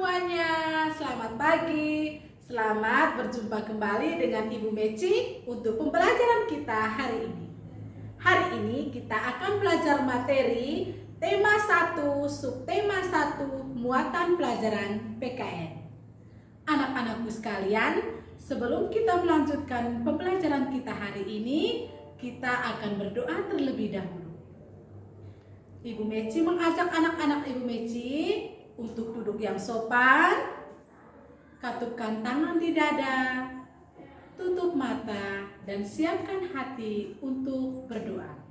semuanya, selamat pagi. Selamat berjumpa kembali dengan Ibu Meci untuk pembelajaran kita hari ini. Hari ini kita akan belajar materi tema 1, subtema 1, muatan pelajaran PKN. Anak-anakku sekalian, sebelum kita melanjutkan pembelajaran kita hari ini, kita akan berdoa terlebih dahulu. Ibu Meci mengajak anak-anak Ibu Meci untuk duduk yang sopan, katupkan tangan di dada, tutup mata, dan siapkan hati untuk berdoa.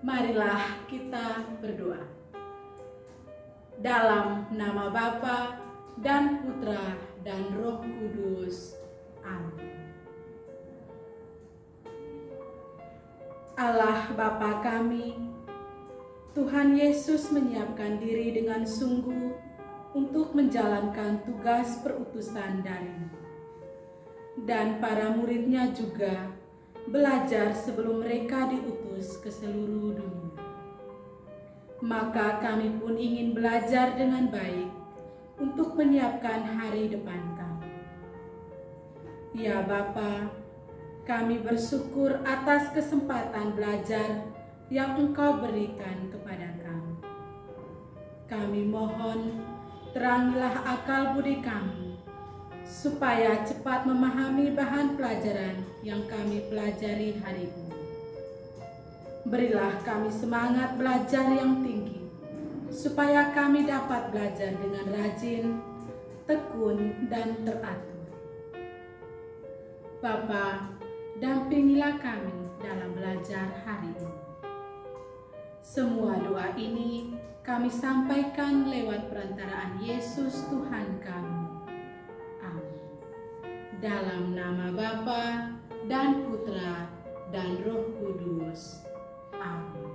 Marilah kita berdoa. Dalam nama Bapa dan Putra dan Roh Kudus. Amin. Allah Bapa kami, Tuhan Yesus menyiapkan diri dengan sungguh untuk menjalankan tugas perutusan dari-Mu. Dan para muridnya juga belajar sebelum mereka diutus ke seluruh dunia. Maka kami pun ingin belajar dengan baik untuk menyiapkan hari depan kami. Ya Bapa, kami bersyukur atas kesempatan belajar yang Engkau berikan kepada kami. Kami mohon terangilah akal budi kami, supaya cepat memahami bahan pelajaran yang kami pelajari hari ini. Berilah kami semangat belajar yang tinggi, supaya kami dapat belajar dengan rajin, tekun, dan teratur. Bapa, dampingilah kami dalam belajar hari ini. Semua doa ini kami sampaikan lewat perantaraan Yesus Tuhan kami. Amin. Dalam nama Bapa dan Putra dan Roh Kudus. Amin.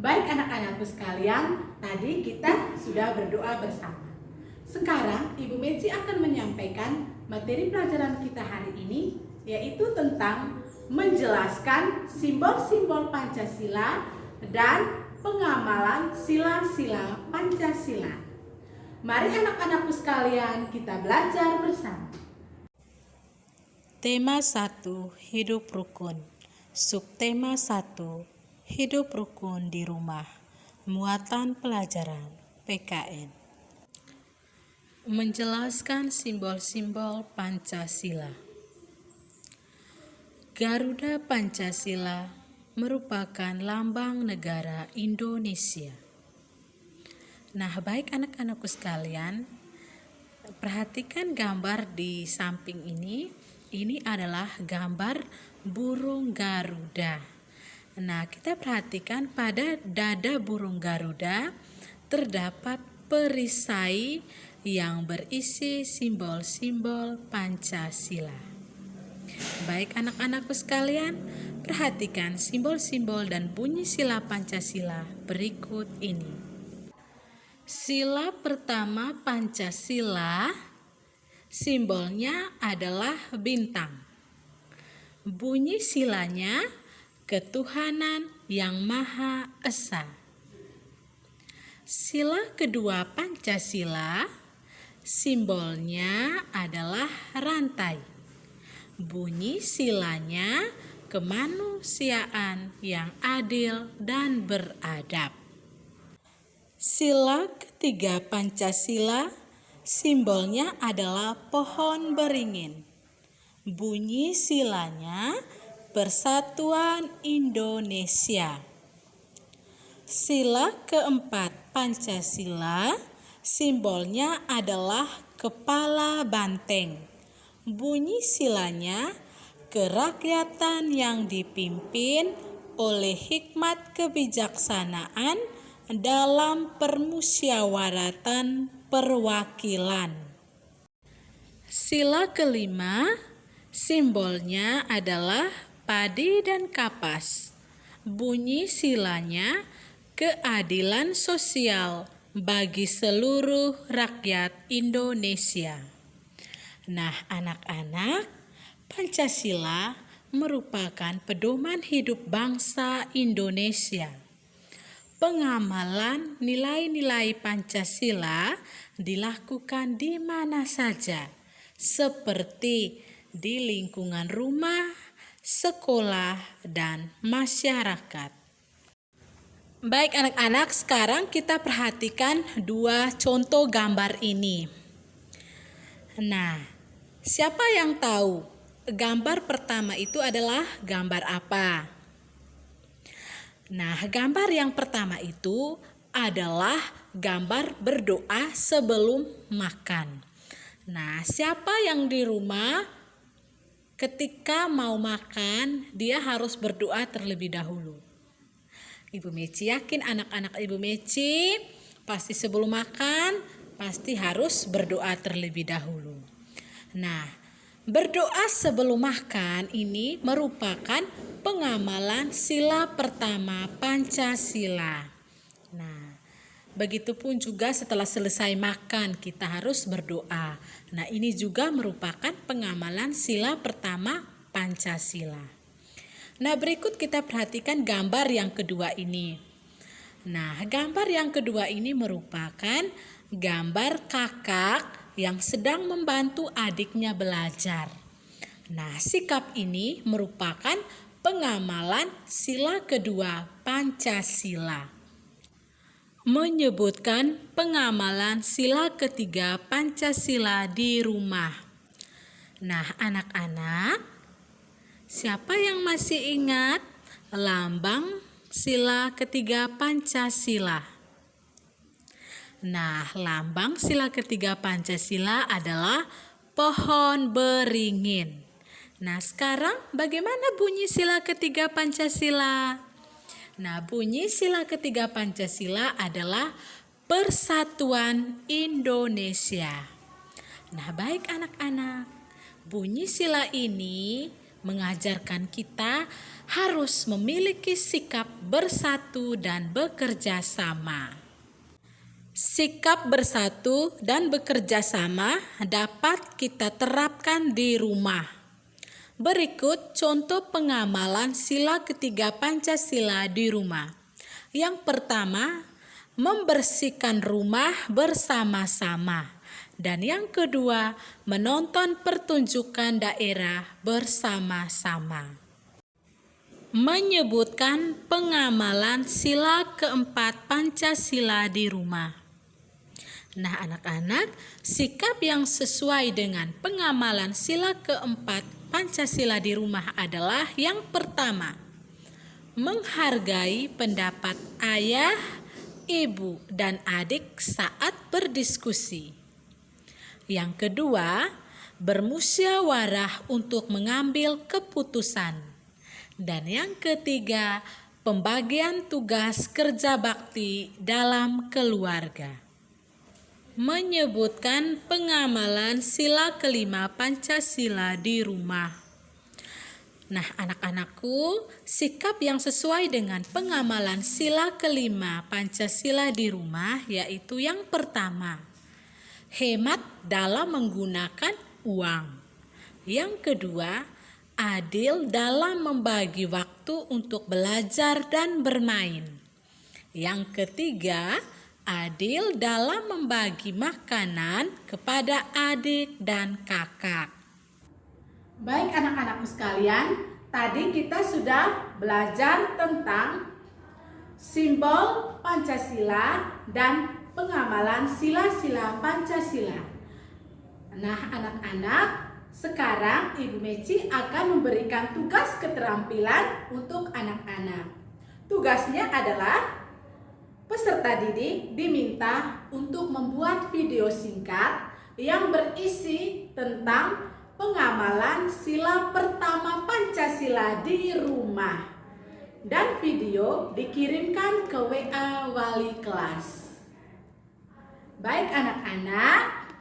Baik anak-anakku sekalian, tadi kita sudah berdoa bersama. Sekarang Ibu Meci akan menyampaikan materi pelajaran kita hari ini, yaitu tentang menjelaskan simbol-simbol Pancasila dan pengamalan sila-sila Pancasila. Mari anak-anakku sekalian kita belajar bersama. Tema 1, hidup rukun. Subtema 1, hidup rukun di rumah. Muatan pelajaran PKN. Menjelaskan simbol-simbol Pancasila. Garuda Pancasila merupakan lambang negara Indonesia. Nah, baik anak-anakku sekalian, perhatikan gambar di samping ini. Ini adalah gambar burung Garuda. Nah, kita perhatikan pada dada burung Garuda terdapat perisai yang berisi simbol-simbol Pancasila. Baik anak-anakku sekalian, perhatikan simbol-simbol dan bunyi sila Pancasila berikut ini. Sila pertama Pancasila, simbolnya adalah bintang. Bunyi silanya ketuhanan yang Maha Esa. Sila kedua Pancasila, simbolnya adalah rantai. Bunyi silanya kemanusiaan yang adil dan beradab. Sila ketiga Pancasila, simbolnya adalah pohon beringin. Bunyi silanya Persatuan Indonesia. Sila keempat Pancasila, simbolnya adalah kepala banteng. Bunyi silanya kerakyatan yang dipimpin oleh hikmat kebijaksanaan dalam permusyawaratan perwakilan. Sila kelima, simbolnya adalah padi dan kapas. Bunyi silanya keadilan sosial bagi seluruh rakyat Indonesia. Nah, anak-anak, Pancasila merupakan pedoman hidup bangsa Indonesia. pengamalan nilai-nilai Pancasila dilakukan di mana saja, seperti di lingkungan rumah, sekolah, dan masyarakat. Baik anak-anak, sekarang kita perhatikan dua contoh gambar ini. Nah, siapa yang tahu gambar pertama itu adalah gambar apa? Nah, gambar yang pertama itu adalah gambar berdoa sebelum makan. Nah, siapa yang di rumah ketika mau makan, dia harus berdoa terlebih dahulu? Ibu Meci yakin anak-anak Ibu Meci pasti sebelum makan pasti harus berdoa terlebih dahulu. Nah, berdoa sebelum makan ini merupakan pengamalan sila pertama Pancasila. Nah, begitupun juga setelah selesai makan kita harus berdoa. Nah, ini juga merupakan pengamalan sila pertama Pancasila. Nah, berikut kita perhatikan gambar yang kedua ini. Nah, gambar yang kedua ini merupakan gambar kakak yang sedang membantu adiknya belajar. Nah, sikap ini merupakan pengamalan sila kedua Pancasila. Menyebutkan pengamalan sila ketiga Pancasila di rumah. Nah, anak-anak, siapa yang masih ingat lambang sila ketiga Pancasila? Nah, lambang sila ketiga Pancasila adalah pohon beringin. Nah, sekarang bagaimana bunyi sila ketiga Pancasila? Nah, bunyi sila ketiga Pancasila adalah Persatuan Indonesia. Nah, baik anak-anak, bunyi sila ini mengajarkan kita harus memiliki sikap bersatu dan bekerja sama. Sikap bersatu dan bekerja sama dapat kita terapkan di rumah. Berikut contoh pengamalan sila ketiga Pancasila di rumah. Yang pertama, membersihkan rumah bersama-sama. Dan yang kedua, menonton pertunjukan daerah bersama-sama. Menyebutkan pengamalan sila keempat Pancasila di rumah. Nah, anak-anak, sikap yang sesuai dengan pengamalan sila keempat Pancasila di rumah adalah yang pertama, menghargai pendapat ayah, ibu, dan adik saat berdiskusi. Yang kedua, bermusyawarah untuk mengambil keputusan. Dan yang ketiga, pembagian tugas kerja bakti dalam keluarga. Menyebutkan pengamalan sila kelima Pancasila di rumah. Nah, anak-anakku, sikap yang sesuai dengan pengamalan sila kelima Pancasila di rumah yaitu yang pertama, hemat dalam menggunakan uang. Yang kedua, adil dalam membagi waktu untuk belajar dan bermain. Yang ketiga, adil dalam membagi makanan kepada adik dan kakak. Baik anak-anakku sekalian, tadi kita sudah belajar tentang simbol Pancasila dan pengamalan sila-sila Pancasila. Nah, anak-anak, sekarang Ibu Meci akan memberikan tugas keterampilan untuk anak-anak. Tugasnya adalah peserta didik diminta untuk membuat video singkat yang berisi tentang pengamalan sila pertama Pancasila di rumah. Dan video dikirimkan ke WA wali kelas. Baik anak-anak,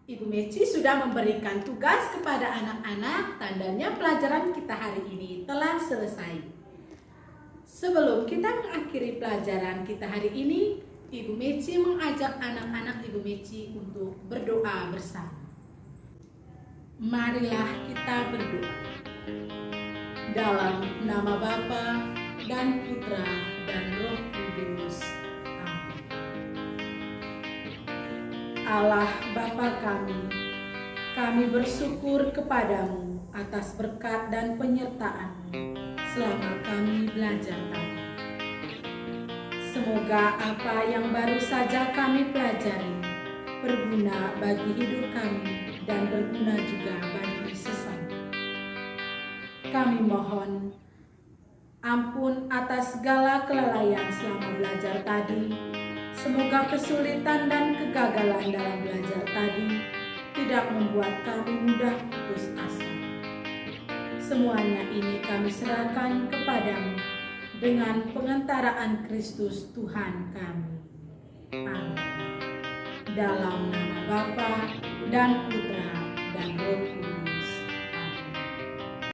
Ibu Meci sudah memberikan tugas kepada anak-anak, tandanya pelajaran kita hari ini telah selesai. Sebelum kita mengakhiri pelajaran kita hari ini, Ibu Meci mengajak anak-anak Ibu Meci untuk berdoa bersama. Marilah kita berdoa. Dalam nama Bapa dan Putra dan Roh Kudus. Allah Bapa kami bersyukur kepadamu atas berkat dan penyertaan-Mu selama kami belajar tadi. Semoga apa yang baru saja kami pelajari berguna bagi hidup kami dan berguna juga bagi sesama. Kami mohon ampun atas segala kelalaian selama belajar tadi. Semoga kesulitan dan kegagalan dalam belajar tadi tidak membuat kami mudah putus asa. Semuanya ini kami serahkan kepadamu dengan pengentaraan Kristus Tuhan kami. Amin. Dalam nama Bapa dan Putra dan Roh Kudus. Amin.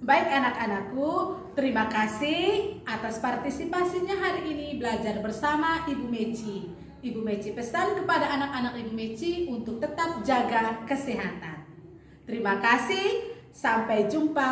Baik anak-anakku, terima kasih atas partisipasinya hari ini belajar bersama Ibu Meci. Ibu Meci pesan kepada anak-anak Ibu Meci untuk tetap jaga kesehatan. Terima kasih, sampai jumpa.